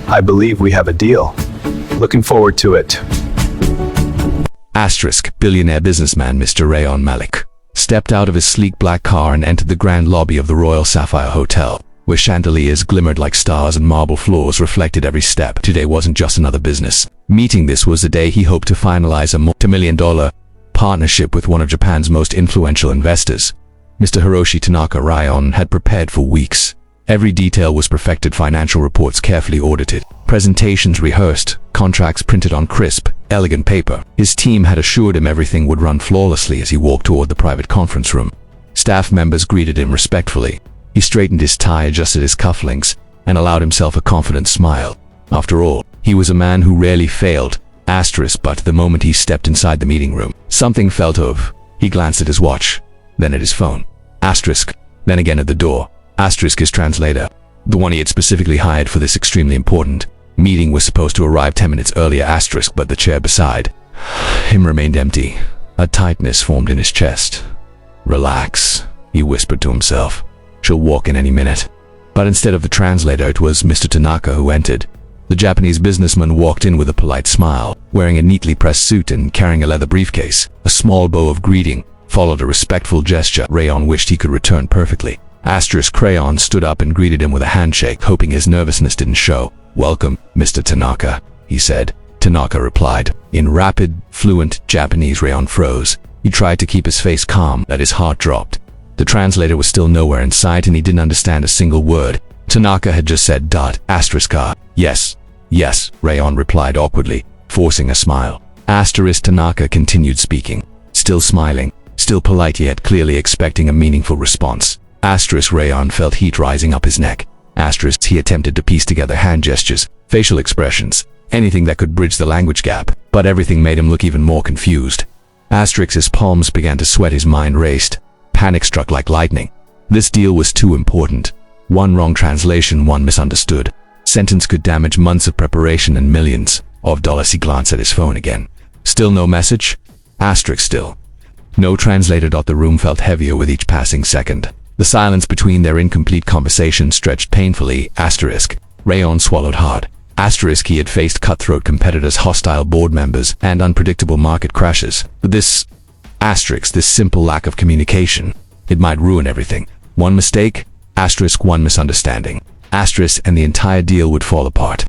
I believe we have a deal. Looking forward to it. Billionaire businessman Mr. Rayon Malik stepped out of his sleek black car and entered the grand lobby of the Royal Sapphire Hotel, where chandeliers glimmered like stars and marble floors reflected every step. Today wasn't just another business meeting. This was the day he hoped to finalize a multi-million-dollar partnership with one of Japan's most influential investors. Mr. Hiroshi Tanaka Rayon had prepared for weeks. Every detail was perfected, financial reports carefully audited, presentations rehearsed, contracts printed on crisp, elegant paper. His team had assured him everything would run flawlessly as he walked toward the private conference room. Staff members greeted him respectfully. He straightened his tie, adjusted his cufflinks, and allowed himself a confident smile. After all, he was a man who rarely failed. But the moment he stepped inside the meeting room, something felt off. He glanced at his watch, then at his phone. Then again at the door. His translator, the one he had specifically hired for this extremely important meeting, was supposed to arrive 10 minutes earlier. But the chair beside him remained empty. A tightness formed in his chest. "Relax," he whispered to himself. "She'll walk in any minute." But instead of the translator, it was Mr. Tanaka who entered. The Japanese businessman walked in with a polite smile, wearing a neatly pressed suit and carrying a leather briefcase. A small bow of greeting followed a respectful gesture Rayon wished he could return perfectly. Rayon stood up and greeted him with a handshake, hoping his nervousness didn't show. "Welcome, Mr. Tanaka," he said. Tanaka replied. In rapid, fluent Japanese. Rayon froze. He tried to keep his face calm, but his heart dropped. The translator was still nowhere in sight and he didn't understand a single word. Tanaka had just said Yes, Rayon replied awkwardly, forcing a smile. Tanaka continued speaking, still smiling, still polite, yet clearly expecting a meaningful response. Rayon felt heat rising up his neck. He attempted to piece together hand gestures, facial expressions, anything that could bridge the language gap, but everything made him look even more confused. His palms began to sweat, his mind raced. Panic struck like lightning. This deal was too important. One wrong translation, one misunderstood sentence could damage months of preparation and millions of dollars. He glanced at his phone again. Still no message? Still no translator. The room felt heavier with each passing second. The silence between their incomplete conversation stretched painfully. Rayon swallowed hard. He had faced cutthroat competitors, hostile board members, and unpredictable market crashes. But this simple lack of communication, it might ruin everything. One mistake, one misunderstanding, and the entire deal would fall apart.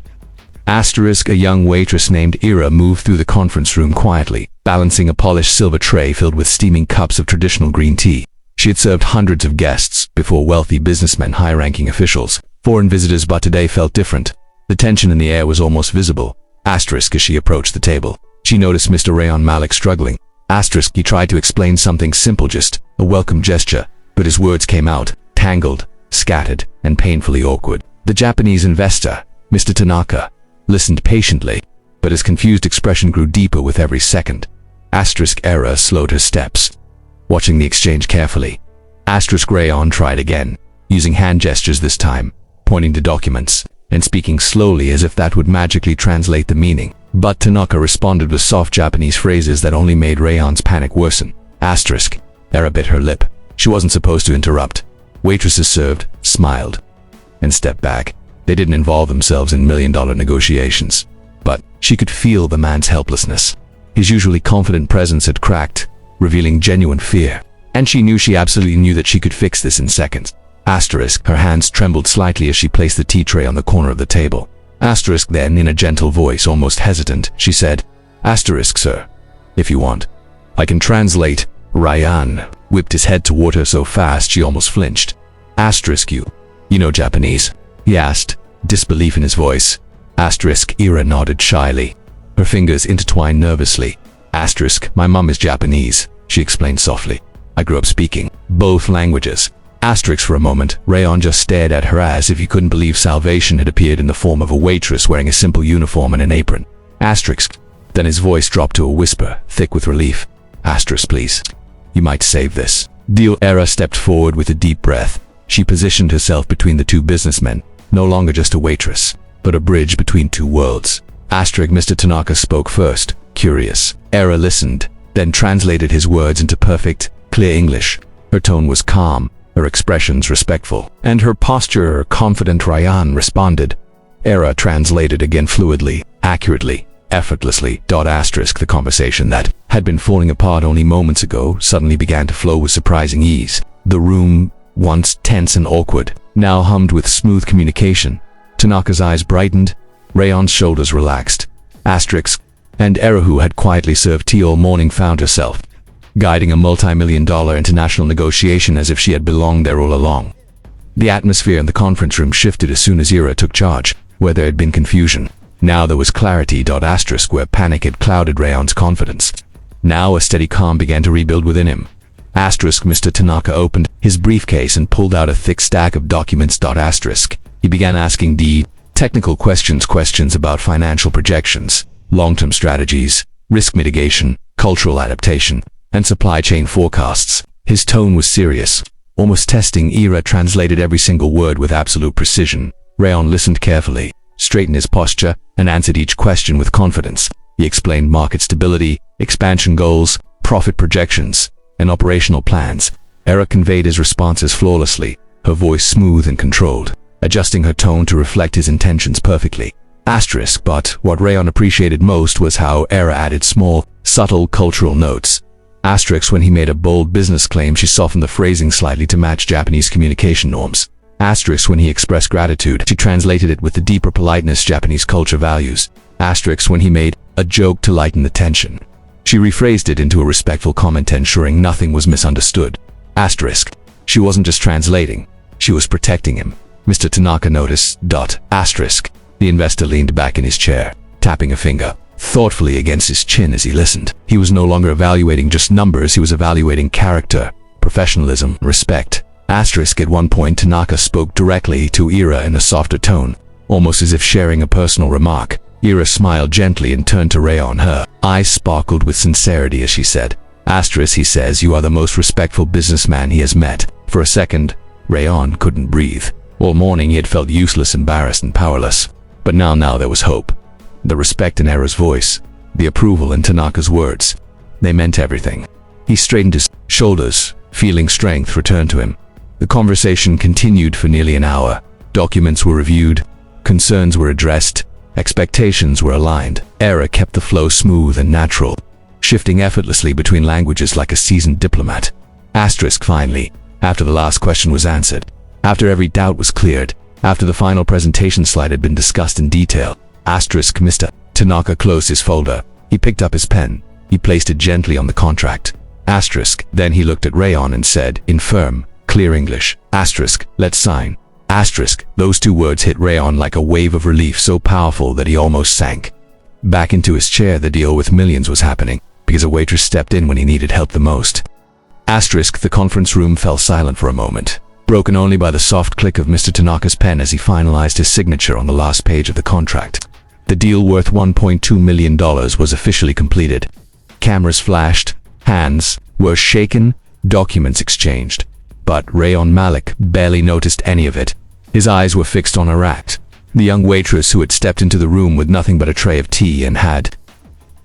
A young waitress named Ira moved through the conference room quietly, balancing a polished silver tray filled with steaming cups of traditional green tea. She had served hundreds of guests before, wealthy businessmen, high-ranking officials, foreign visitors, but today felt different. The tension in the air was almost visible. As she approached the table, she noticed Mr. Rayon Malik struggling. He tried to explain something simple, just a welcome gesture, but his words came out tangled, scattered, and painfully awkward. The Japanese investor, Mr. Tanaka, listened patiently, but his confused expression grew deeper with every second. Ira slowed her steps, watching the exchange carefully. Rayon tried again, using hand gestures this time, pointing to documents, and speaking slowly as if that would magically translate the meaning. But Tanaka responded with soft Japanese phrases that only made Rayon's panic worsen. Ira bit her lip. She wasn't supposed to interrupt. Waitresses served, smiled, and stepped back. They didn't involve themselves in million-dollar negotiations. But she could feel the man's helplessness. His usually confident presence had cracked, revealing genuine fear. And she absolutely knew that she could fix this in seconds. Her hands trembled slightly as she placed the tea tray on the corner of the table. Then, in a gentle voice, almost hesitant, she said, "Sir, if you want, I can translate." Rayon whipped his head toward her so fast she almost flinched. You know Japanese?" he asked, disbelief in his voice. Ira nodded shyly. Her fingers intertwined nervously. "My mom is Japanese," she explained softly. "I grew up speaking both languages." For a moment, Rayon just stared at her as if he couldn't believe salvation had appeared in the form of a waitress wearing a simple uniform and an apron. Then his voice dropped to a whisper, thick with relief. "Please, you might save this deal." Ira stepped forward with a deep breath. She positioned herself between the two businessmen, no longer just a waitress, but a bridge between two worlds. Mr. Tanaka spoke first, curious. Ira listened, then translated his words into perfect, clear English. Her tone was calm, her expressions respectful, and her posture confident. Rayan responded. Era translated again fluidly, accurately, effortlessly. The conversation that had been falling apart only moments ago suddenly began to flow with surprising ease. The room, once tense and awkward, now hummed with smooth communication. Tanaka's eyes brightened, Rayan's shoulders relaxed. And Era, who had quietly served tea all morning, found herself guiding a multi-million-dollar international negotiation as if she had belonged there all along. The atmosphere in the conference room shifted as soon as Era took charge. Where there had been confusion, now there was clarity. Where panic had clouded Rayan's confidence, now a steady calm began to rebuild within him. Mr. Tanaka opened his briefcase and pulled out a thick stack of documents. He began asking the technical questions about financial projections, long-term strategies, risk mitigation, cultural adaptation, and supply chain forecasts. His tone was serious, almost testing. Era translated every single word with absolute precision. Rayan listened carefully, straightened his posture, and answered each question with confidence. He explained market stability, expansion goals, profit projections, and operational plans. Era conveyed his responses flawlessly, her voice smooth and controlled, adjusting her tone to reflect his intentions perfectly. But what Rayan appreciated most was how Era added small, subtle cultural notes. When he made a bold business claim, she softened the phrasing slightly to match Japanese communication norms. When he expressed gratitude, she translated it with the deeper politeness Japanese culture values. When he made a joke to lighten the tension, she rephrased it into a respectful comment, ensuring nothing was misunderstood. She wasn't just translating, she was protecting him. Mr. Tanaka noticed. The investor leaned back in his chair, tapping a finger thoughtfully against his chin as he listened. He was no longer evaluating just numbers, he was evaluating character, professionalism, respect. At one point, Tanaka spoke directly to Era in a softer tone, almost as if sharing a personal remark. Era smiled gently and turned to Rayan. Her eyes sparkled with sincerity as she said, he says you are the most respectful businessman he has met. For a second, Rayan couldn't breathe. All morning he had felt useless, embarrassed, and powerless. But now there was hope. The respect in Era's voice, the approval in Tanaka's words, they meant everything. He straightened his shoulders, feeling strength return to him. The conversation continued for nearly an hour. Documents were reviewed, concerns were addressed, expectations were aligned. Era kept the flow smooth and natural, shifting effortlessly between languages like a seasoned diplomat. Finally, after the last question was answered, after every doubt was cleared, after the final presentation slide had been discussed in detail, Mr. Tanaka closed his folder. He picked up his pen. He placed it gently on the contract. Then he looked at Rayan and said, in firm, clear English, let's sign. Those two words hit Rayan like a wave of relief so powerful that he almost sank back into his chair. The deal with millions was happening because a waitress stepped in when he needed help the most. The conference room fell silent for a moment, broken only by the soft click of Mr. Tanaka's pen as he finalized his signature on the last page of the contract. The deal worth $1.2 million was officially completed. Cameras flashed, hands were shaken, documents exchanged. But Rayan Malik barely noticed any of it. His eyes were fixed on Arat, the young waitress who had stepped into the room with nothing but a tray of tea and had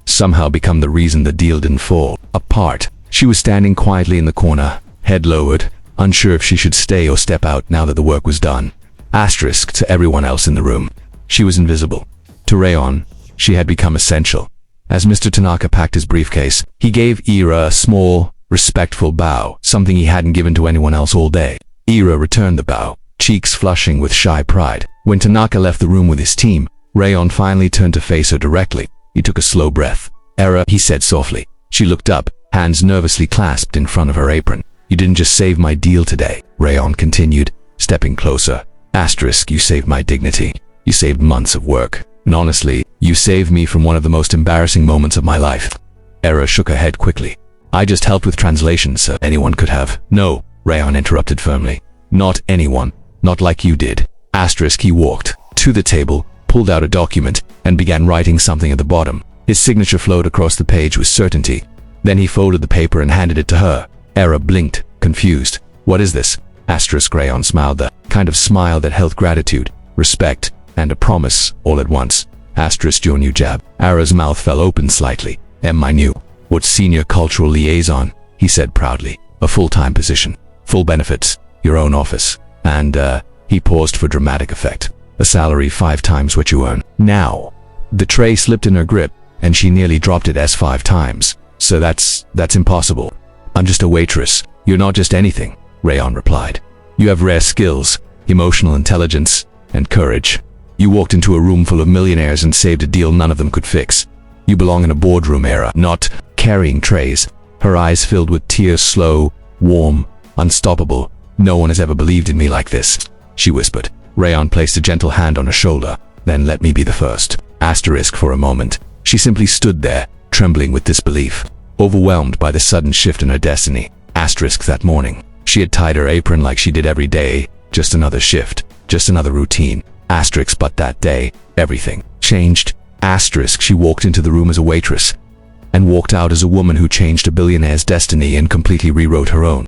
somehow become the reason the deal didn't fall apart. She was standing quietly in the corner, head lowered, unsure if she should stay or step out now that the work was done. To everyone else in the room, she was invisible. To Rayan, she had become essential. As Mr. Tanaka packed his briefcase, he gave Era a small, respectful bow, something he hadn't given to anyone else all day. Era returned the bow, cheeks flushing with shy pride. When Tanaka left the room with his team, Rayan finally turned to face her directly. He took a slow breath. Era, he said softly. She looked up, hands nervously clasped in front of her apron. You didn't just save my deal today, Rayan continued, stepping closer. You saved my dignity. You saved months of work. And honestly, you saved me from one of the most embarrassing moments of my life. Era shook her head quickly. I just helped with translation, so anyone could have. No, Rayan interrupted firmly. Not anyone. Not like you did. He walked to the table, pulled out a document, and began writing something at the bottom. His signature flowed across the page with certainty. Then he folded the paper and handed it to her. Era blinked, confused. What is this? Rayan smiled, the kind of smile that held gratitude, respect, and a promise all at once. Your new job. Era's mouth fell open slightly. My new. What senior cultural liaison? He said proudly. A full-time position. Full benefits. your own office. And, he paused for dramatic effect. A salary 5 times what you earn now. The tray slipped in her grip, and she nearly dropped it as 5 times. So that's impossible. I'm just a waitress. You're not just anything, Rayon replied. You have rare skills, emotional intelligence, and courage. You walked into a room full of millionaires and saved a deal none of them could fix. You belong in a boardroom era, not carrying trays. Her eyes filled with tears, slow, warm, unstoppable. No one has ever believed in me like this, she whispered. Rayon placed a gentle hand on her shoulder. Then let me be the first. Asterisk for a moment. She simply stood there, trembling with disbelief, overwhelmed by the sudden shift in her destiny. Asterisk that morning. She had tied her apron like she did every day. Just another shift, just another routine. Asterisk, but that day, everything changed. Asterisk, she walked into the room as a waitress, and walked out as a woman who changed a billionaire's destiny and completely rewrote her own.